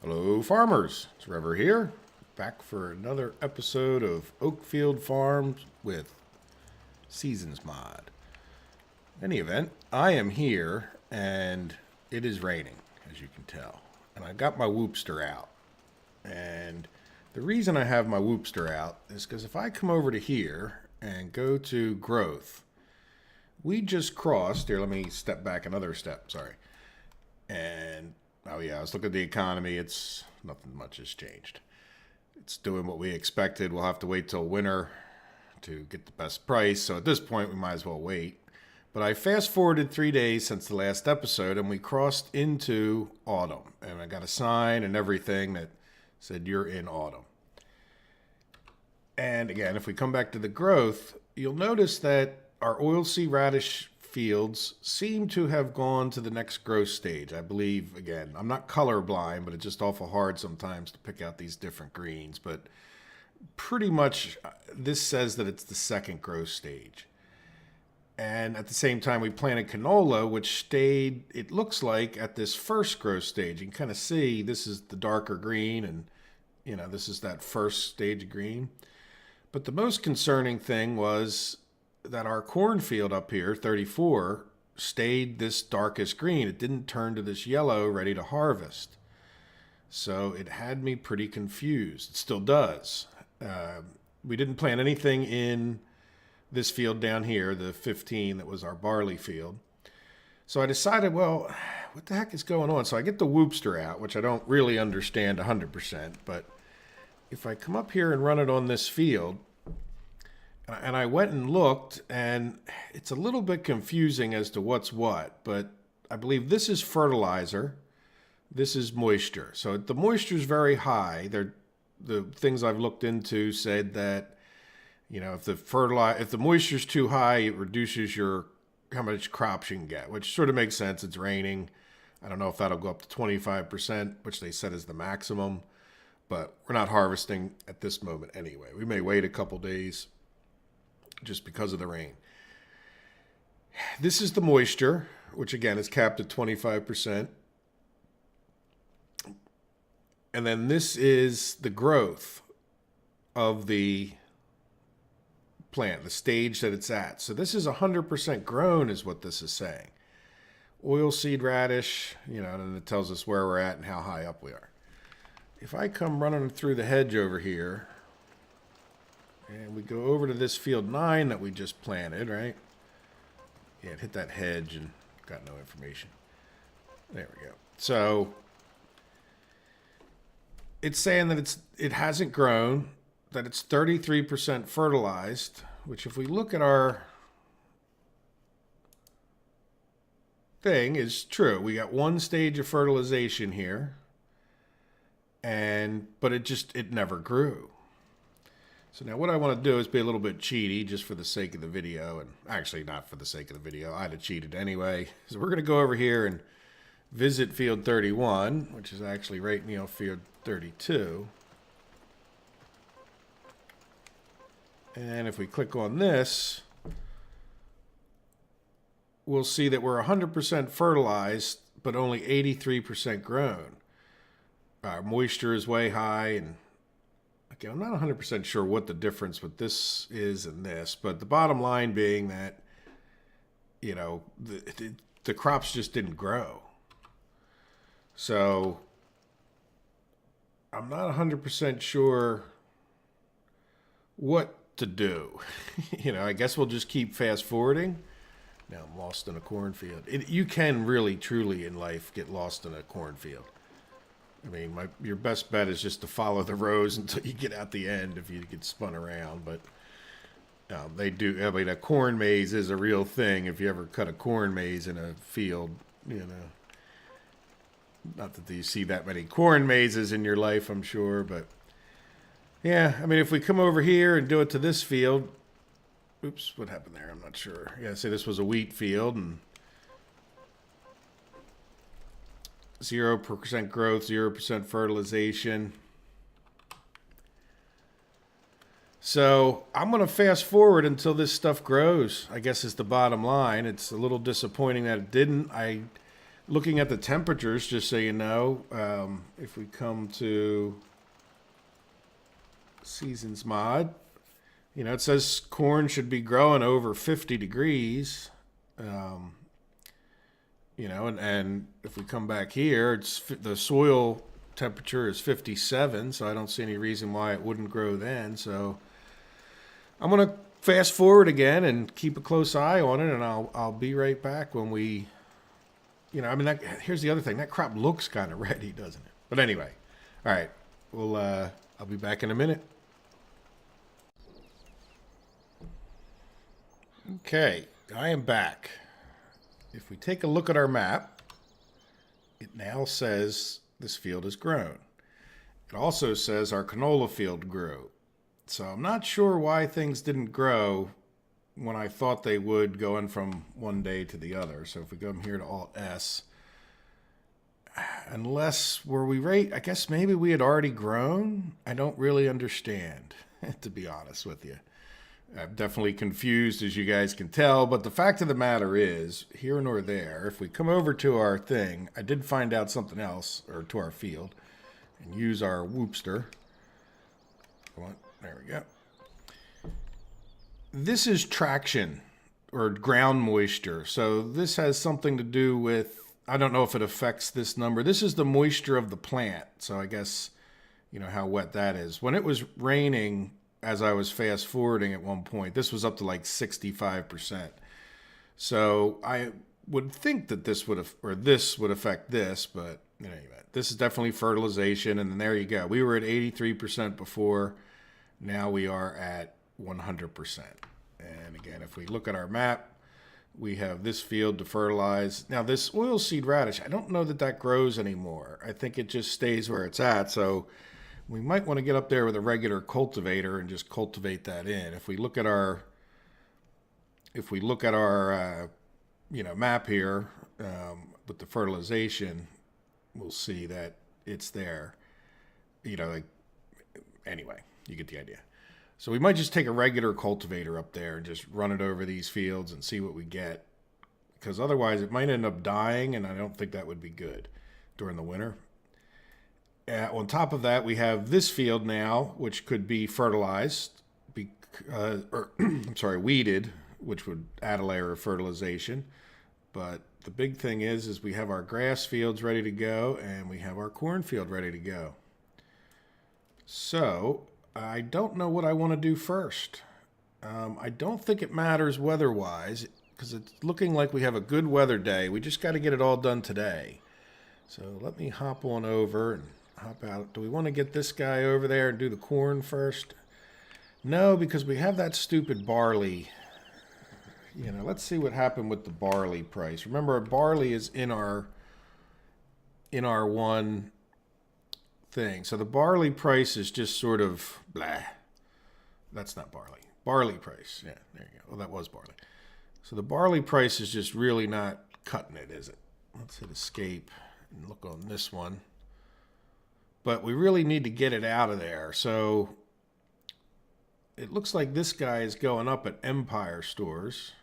Hello, farmers. It's Trevor here, back for another episode of Oakfield Farm with Seasons Mod. In any event, I am here and it is raining, as you can tell. And I got my whoopster out. And the reason I have my whoopster out is because if I come over to here and go to growth, we just crossed. Here, let me step back another step. Sorry. And oh yeah, I was looking at the economy. It's nothing much has changed. It's doing what we expected. We'll have to wait till winter to get the best price. So at this point, we might as well wait. But I fast forwarded 3 days since the last episode, and we crossed into autumn. And I got a sign and everything that said you're in autumn. And again, if we come back to the growth, you'll notice that our oilseed radish fields seem to have gone to the next growth stage. I believe, again, I'm not colorblind, but it's just awful hard sometimes to pick out these different greens. But pretty much this says that it's the second growth stage. And at the same time, we planted canola, which stayed, it looks like, at this first growth stage. You can kind of see this is the darker green, and this is that first stage of green. But the most concerning thing was that our cornfield up here, 34, stayed this darkest green. It didn't turn to this yellow ready to harvest. So it had me pretty confused. It still does. We didn't plant anything in this field down here, the 15 that was our barley field. So I decided, well, what the heck is going on? So I get the whoopster out, which I don't really understand 100%. But if I come up here and run it on this field, and I went and looked, and it's a little bit confusing as to what's what, but I believe this is fertilizer, this is moisture. So the moisture is very high. The things I've looked into said that, if the moisture is too high, it reduces how much crops you can get, which sort of makes sense. It's raining. I don't know if that'll go up to 25%, which they said is the maximum, but we're not harvesting at this moment anyway. We may wait a couple days just because of the rain. This is the moisture, which again is capped at 25%. And then this is the growth of the plant, the stage that it's at. So this is 100% grown is what this is saying. Oilseed radish, and it tells us where we're at and how high up we are. If I come running through the hedge over here, and we go over to this field 9 that we just planted, right? Yeah, it hit that hedge and got no information. There we go. So it's saying that it hasn't grown, that it's 33% fertilized, which if we look at our thing is true. We got one stage of fertilization here, but it never grew. So now what I want to do is be a little bit cheaty just for the sake of the video, and actually not for the sake of the video. I'd have cheated anyway. So we're going to go over here and visit field 31, which is actually right near field 32. And if we click on this, we'll see that we're 100% fertilized, but only 83% grown. Our moisture is way high, and I'm not 100% sure what the difference with this is and this, but the bottom line being that, the crops just didn't grow. So I'm not 100% sure what to do. I guess we'll just keep fast forwarding. Now I'm lost in a cornfield. You can really, truly in life get lost in a cornfield. I mean, your best bet is just to follow the rows until you get out the end if you get spun around. But they do. I mean, a corn maze is a real thing. If you ever cut a corn maze in a field, not that you see that many corn mazes in your life, I'm sure. But yeah, I mean, if we come over here and do it to this field, oops, what happened there? I'm not sure. Yeah, say this was a wheat field and 0% growth, 0% fertilization. So I'm going to fast forward until this stuff grows, I guess is the bottom line. It's a little disappointing that it didn't. I Looking at the temperatures, just so you know, if we come to Seasons Mod, you know, it says corn should be growing over 50 degrees. You know, and if we come back here, the soil temperature is 57, so I don't see any reason why it wouldn't grow then. So I'm going to fast forward again and keep a close eye on it, and I'll be right back when we, you know, I mean, here's the other thing. That crop looks kind of ready, doesn't it? But anyway, all right, I'll be back in a minute. Okay, I am back. If we take a look at our map, it now says this field is grown. It also says our canola field grew. So I'm not sure why things didn't grow when I thought they would going from one day to the other. So if we come here to Alt S, unless I guess maybe we had already grown. I don't really understand, to be honest with you. I'm definitely confused, as you guys can tell, but the fact of the matter is, here nor there, if we come over to our thing, I did find out something else, or to our field, and use our whoopster. There we go. This is traction, or ground moisture, so this has something to do with, I don't know if it affects this number. This is the moisture of the plant, so I guess, you know, how wet that is. When it was raining, as I was fast forwarding at one point, this was up to like 65%. So I would think that this would affect this, but you know, this is definitely fertilization. And then there you go. We were at 83% before. Now we are at 100%. And again, if we look at our map, we have this field to fertilize. Now this oilseed radish, I don't know that grows anymore. I think it just stays where it's at. So we might want to get up there with a regular cultivator and just cultivate that in. If we look at our, you know, map here with the fertilization, we'll see that it's there. You know, like, anyway, you get the idea. So we might just take a regular cultivator up there and just run it over these fields and see what we get, because otherwise it might end up dying, and I don't think that would be good during the winter. On top of that, we have this field now, which could be fertilized, weeded, which would add a layer of fertilization. But the big thing is we have our grass fields ready to go, and we have our cornfield ready to go. So I don't know what I want to do first. I don't think it matters weather-wise, because it's looking like we have a good weather day. We just got to get it all done today. So let me hop on over and hop out. Do we want to get this guy over there and do the corn first? No, because we have that stupid barley. You know, let's see what happened with the barley price. Remember, barley is in our one thing. So the barley price is just sort of blah. That's not barley. Barley price. Yeah, there you go. Well, that was barley. So the barley price is just really not cutting it, is it? Let's hit escape and look on this one. But we really need to get it out of there. So it looks like this guy is going up at Empire Stores.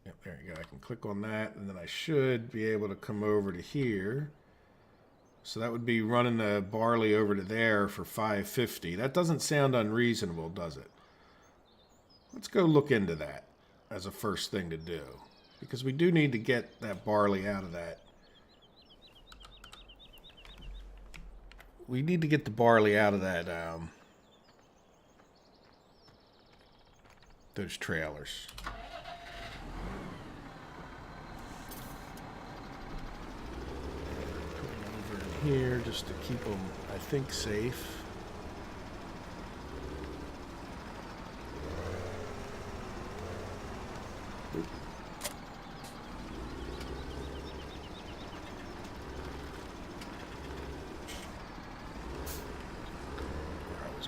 Yep, there you go. I can click on that, and then I should be able to come over to here. So that would be running the barley over to there for $5.50. That doesn't sound unreasonable, does it? Let's go look into that as a first thing to do, because we do need to get that barley out of that. We need to get the barley out of that, those trailers. Put them over in here just to keep them, I think, safe.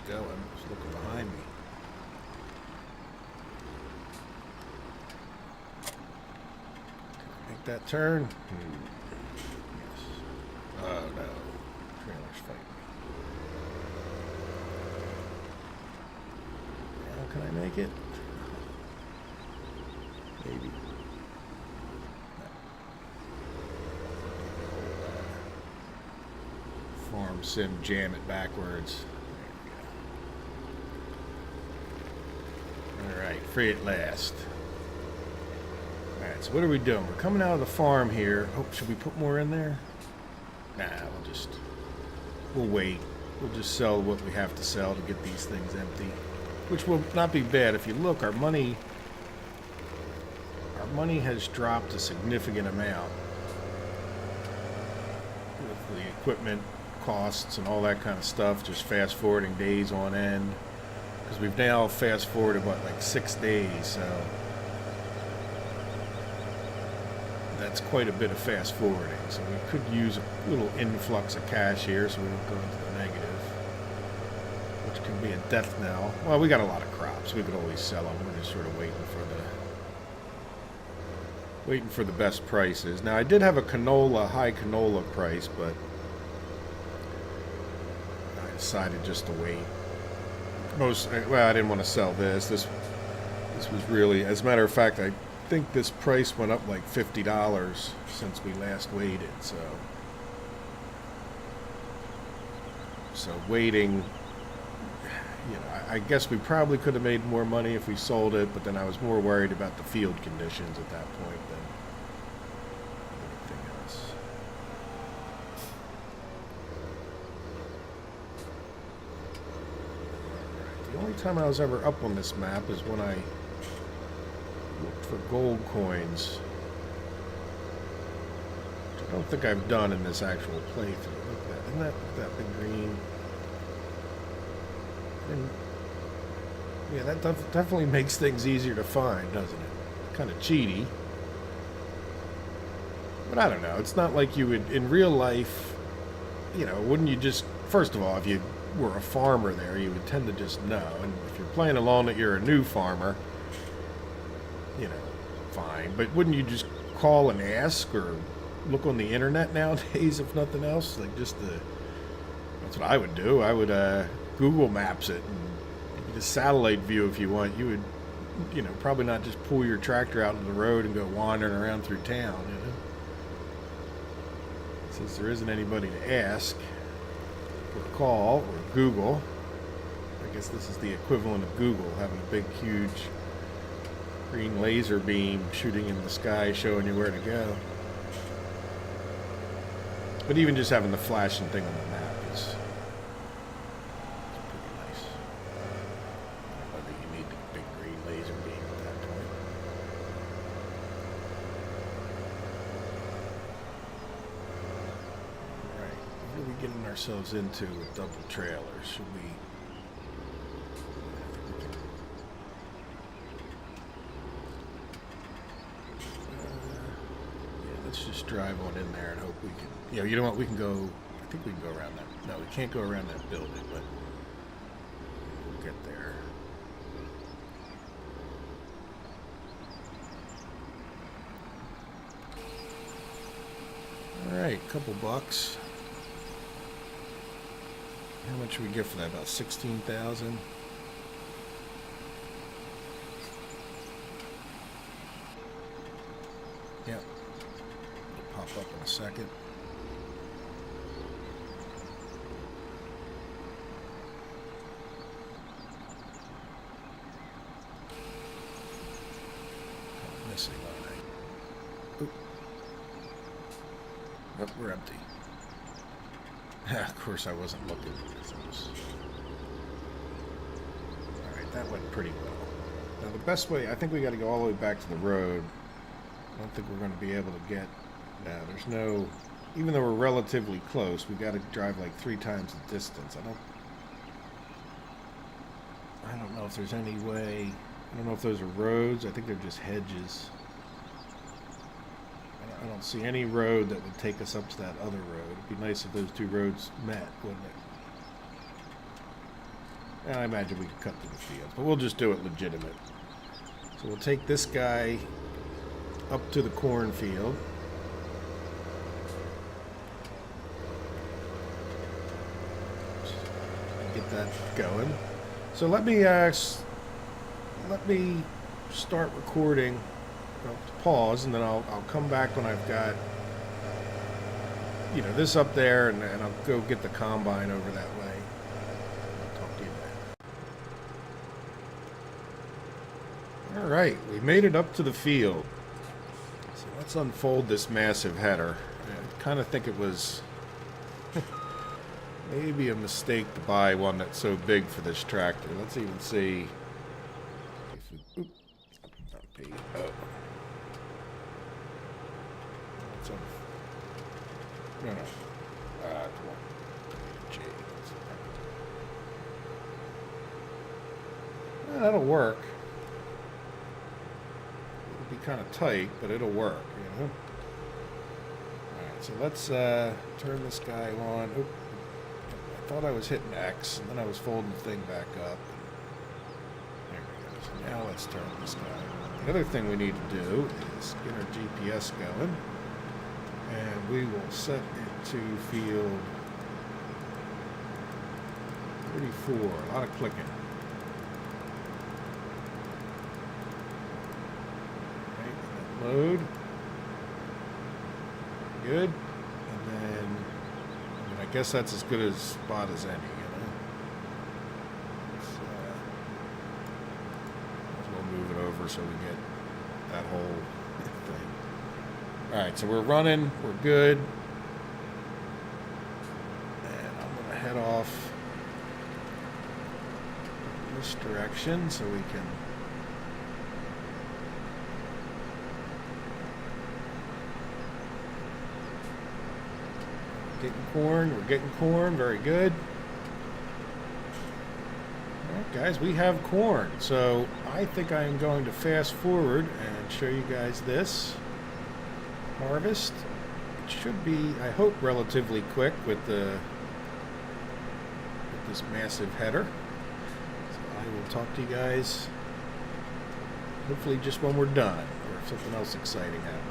Going. Just looking behind me. Make that turn. Yes. Oh no. Trailer's fighting me. Now can I make it? Maybe. farm sim jam it backwards. Alright, free at last. Alright, so what are we doing? We're coming out of the farm here. Oh, should we put more in there? Nah, we'll wait. We'll just sell what we have to sell to get these things empty. Which will not be bad. If you look, our money has dropped a significant amount with the equipment costs and all that kind of stuff, just fast forwarding days on end. Because we've now fast forwarded, what, like 6 days, so that's quite a bit of fast forwarding. So we could use a little influx of cash here so we don't go into the negative, which can be a death knell. Well, we got a lot of crops. We could always sell them. We're just sort of waiting for the best prices. Now, I did have a high canola price, but I decided just to wait. Well, I didn't want to sell this. This was really, as a matter of fact, I think this price went up like $50 since we last waited. So waiting, you know, I guess we probably could have made more money if we sold it, but then I was more worried about the field conditions at that point than anything else. The only time I was ever up on this map is when I looked for gold coins, which I don't think I've done in this actual playthrough. Look at that. Isn't that big green? And yeah, that definitely makes things easier to find, doesn't it? Kind of cheaty. But I don't know. It's not like you would, in real life, you know, wouldn't you just, first of all, if you were a farmer there, you would tend to just know. And if you're playing along that you're a new farmer, you know, fine. But wouldn't you just call and ask or look on the internet nowadays, if nothing else? Like that's what I would do. I would Google Maps it and get a satellite view if you want. You would, you know, probably not just pull your tractor out into the road and go wandering around through town, you know. Since there isn't anybody to ask or call or Google, I guess this is the equivalent of Google, having a big, huge green laser beam shooting in the sky showing you where to go. But even just having the flashing thing on the map is pretty nice. I don't know whether you need the big green laser beam at that point. Alright, what are we getting ourselves into with double trailers? Should we... just drive on in there and hope we can, you know what, we can go, I think we can go around that, no, we can't go around that building, but we'll get there. Alright, couple bucks. How much should we get for that? About 16,000. Yep. Pop up in a second. Missing line. Oop. Nope, we're empty. Of course I wasn't looking. Alright, that went pretty well. Now the best way, I think we got to go all the way back to the road. I don't think we're going to be able to get... No, there's no... Even though we're relatively close, we've got to drive like 3 times the distance. I don't know if there's any way... I don't know if those are roads. I think they're just hedges. I don't see any road that would take us up to that other road. It'd be nice if those 2 roads met, wouldn't it? And I imagine we could cut through the field, but we'll just do it legitimate. So we'll take this guy up to the cornfield. Get that going. So let me start recording. I'll pause, and then I'll come back when I've got this up there, and I'll go get the combine over that way. I'll talk to you then. All right, we made it up to the field. So let's unfold this massive header. I kind of think it was maybe a mistake to buy one that's so big for this tractor. Let's even see if we, not P, oh. It's on, no, come on. G. That'll work. It'll be kind of tight, but it'll work, Alright, so let's turn this guy on. Oop. I thought I was hitting X, and then I was folding the thing back up. There we go. So now let's turn this guy on. The other thing we need to do is get our GPS going, and we will set it to field 34. A lot of clicking. Right, load. Good. And then I guess that's as good a spot as any, So, we'll move it over so we get that whole thing. Alright, so we're running, we're good. And I'm going to head off this direction so we can we're getting corn, very good. Alright guys, we have corn, so I think I am going to fast forward and show you guys this harvest. It should be, I hope, relatively quick with this massive header. So I will talk to you guys hopefully just when we're done, or if something else exciting happens.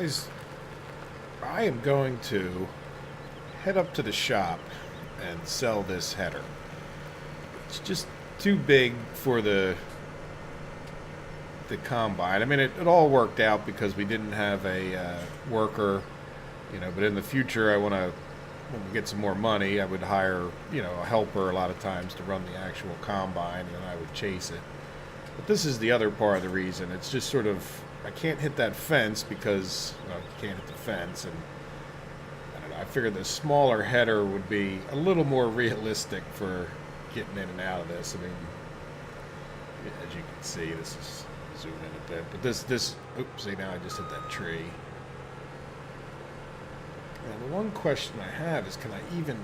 Guys, I am going to head up to the shop and sell this header. It's just too big for the combine. I mean, it all worked out because we didn't have a worker, you know, but in the future I want to, when we get some more money, I would hire, you know, a helper a lot of times to run the actual combine, and then I would chase it. But this is the other part of the reason. It's just sort of, I can't hit that fence because, well, you can't hit the fence, and I don't know, I figured the smaller header would be a little more realistic for getting in and out of this. I mean, as you can see, this is, zoom in a bit, but this, oops, see, now I just hit that tree. Now, the one question I have is, can I even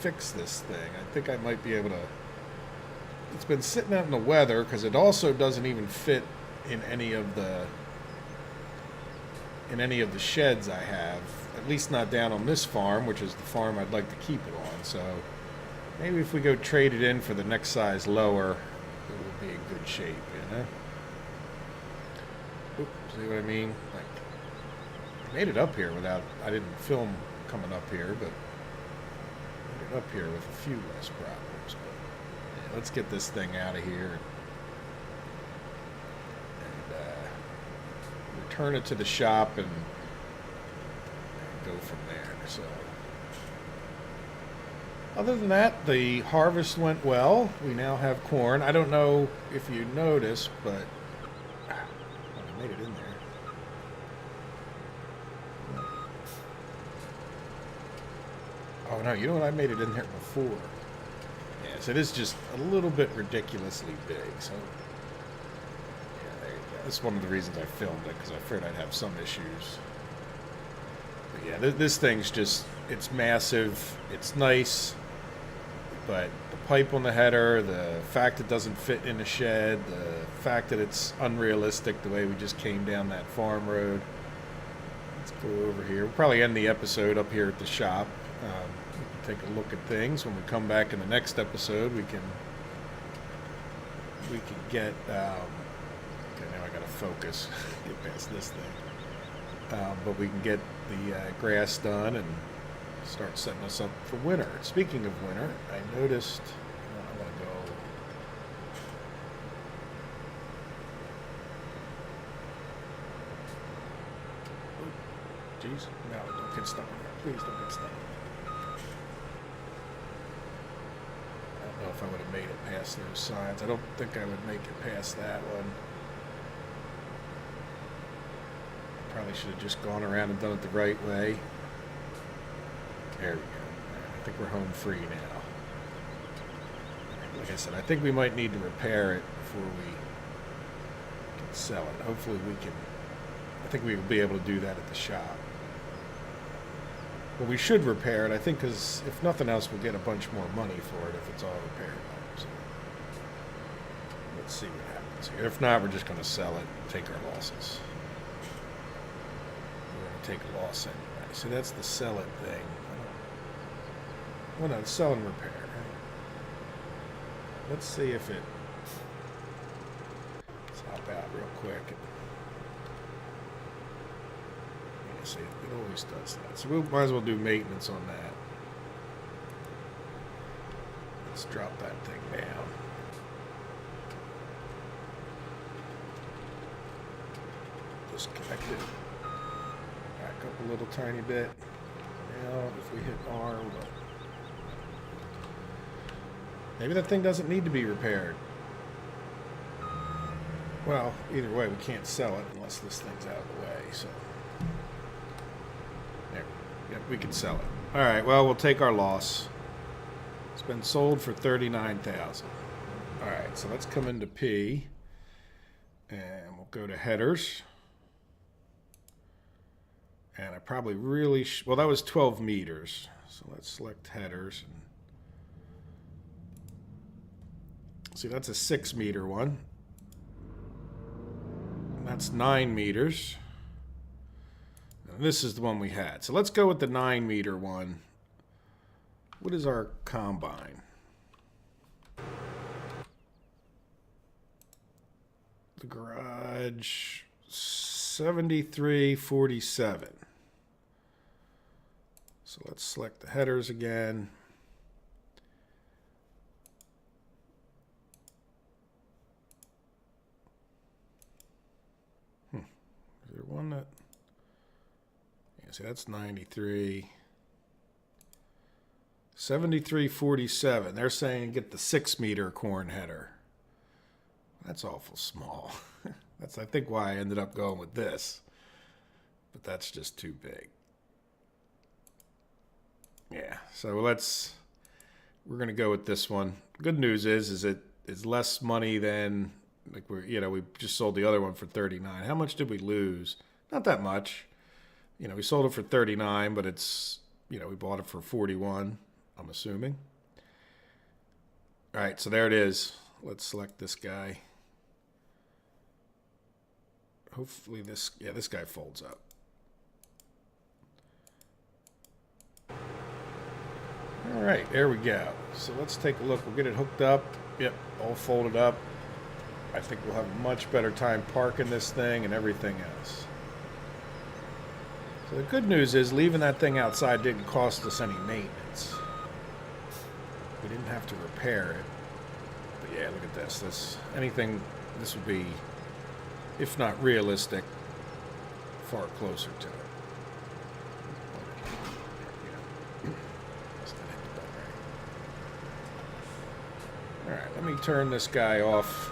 fix this thing? I think I might be able to. It's been sitting out in the weather because it also doesn't even fit in any of the sheds I have, at least not down on this farm, which is the farm I'd like to keep it on. So maybe if we go trade it in for the next size lower, it will be in good shape, you know? Oop, see what I mean? Like, I made it up here without, I didn't film coming up here, but I made it up here with a few less problems. But yeah, let's get this thing out of here and return it to the shop and go from there. So other than that, the harvest went well. We now have corn. I don't know if you noticed, but I made it in there. Oh no, you know what? I made it in there before. Yes, it is just a little bit ridiculously big. So yeah, there you go. That's one of the reasons I filmed it, because I feared I'd have some issues. But yeah, this thing's just, it's massive. It's nice. But the pipe on the header, the fact it doesn't fit in the shed, the fact that it's unrealistic the way we just came down that farm road. Let's go over here. We'll probably end the episode up here at the shop. We can take a look at things. When we come back in the next episode, we can get. Okay, now I gotta focus. Get past this thing. But we can get the grass done and start setting us up for winter. Speaking of winter, I noticed. I want to go. Oh, jeez! No, don't get stuck in there. Please don't get stuck. I don't know if I would have made it past those signs. I don't think I would make it past that one. Probably should have just gone around and done it the right way. There we go. I think we're home free now. Like I said, I think we might need to repair it before we can sell it. Hopefully we can. I think we will be able to do that at the shop. Well, we should repair it, I think, because if nothing else, we'll get a bunch more money for it if it's all repaired. So let's see what happens here. If not, we're just going to sell it and take our losses. We're going to take a loss anyway. So that's the sell it thing. Well, no, it's sell and repair. Right? Let's see if it. Let's hop out real quick. Yeah, see, it always does that. So we might as well do maintenance on that. Let's drop that thing down. Disconnect it. Back up a little tiny bit. Now, if we hit R, we'll. Maybe that thing doesn't need to be repaired. Well, either way, we can't sell it unless this thing's out of the way, so. There. Yep, we can sell it. All right, well, we'll take our loss. It's been sold for $39,000. All right, so let's come into P, and we'll go to headers. And I probably really, well, that was 12 meters. So let's select headers. And see, that's a 6 meter one. And that's 9 meters. And this is the one we had. So let's go with the 9 meter one. What is our combine? The garage, 73.47. So let's select the headers again. Is there one that... Yeah, see, that's 93. 73.47. They're saying get the 6-meter corn header. That's awful small. That's, I think, why I ended up going with this. But that's just too big. Yeah, so we're going to go with this one. Good news is it is less money than, like, we just sold the other one for 39. How much did we lose? Not that much. We sold it for 39, but it's, we bought it for 41, I'm assuming. All right, so there it is. Let's select this guy. Hopefully this guy folds up. All right, there we go. So let's take a look. We'll get it hooked up. Yep, all folded up. I think we'll have a much better time parking this thing and everything else. So the good news is leaving that thing outside didn't cost us any maintenance. We didn't have to repair it. But yeah, look at this. This would be, if not realistic, far closer to it. All right, let me turn this guy off.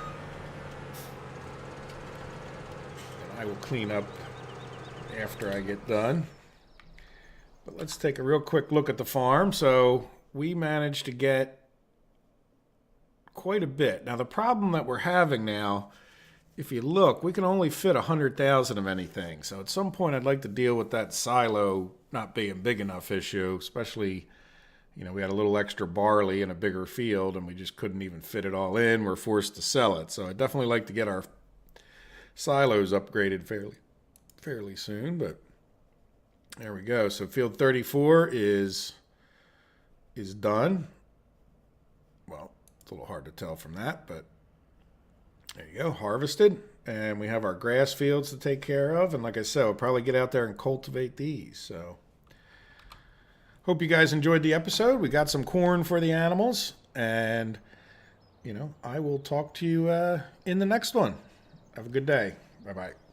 And I will clean up after I get done. But let's take a real quick look at the farm. So we managed to get quite a bit. Now the problem that we're having now, if you look, we can only fit 100,000 of anything. So at some point I'd like to deal with that silo not being big enough issue, especially, we had a little extra barley in a bigger field and we just couldn't even fit it all in. We're forced to sell it. So I'd definitely like to get our silos upgraded fairly soon, but there we go. So field 34 is done. Well, it's a little hard to tell from that, but there you go, harvested. And we have our grass fields to take care of. And like I said, we'll probably get out there and cultivate these. So hope you guys enjoyed the episode. We got some corn for the animals. And, I will talk to you in the next one. Have a good day. Bye-bye.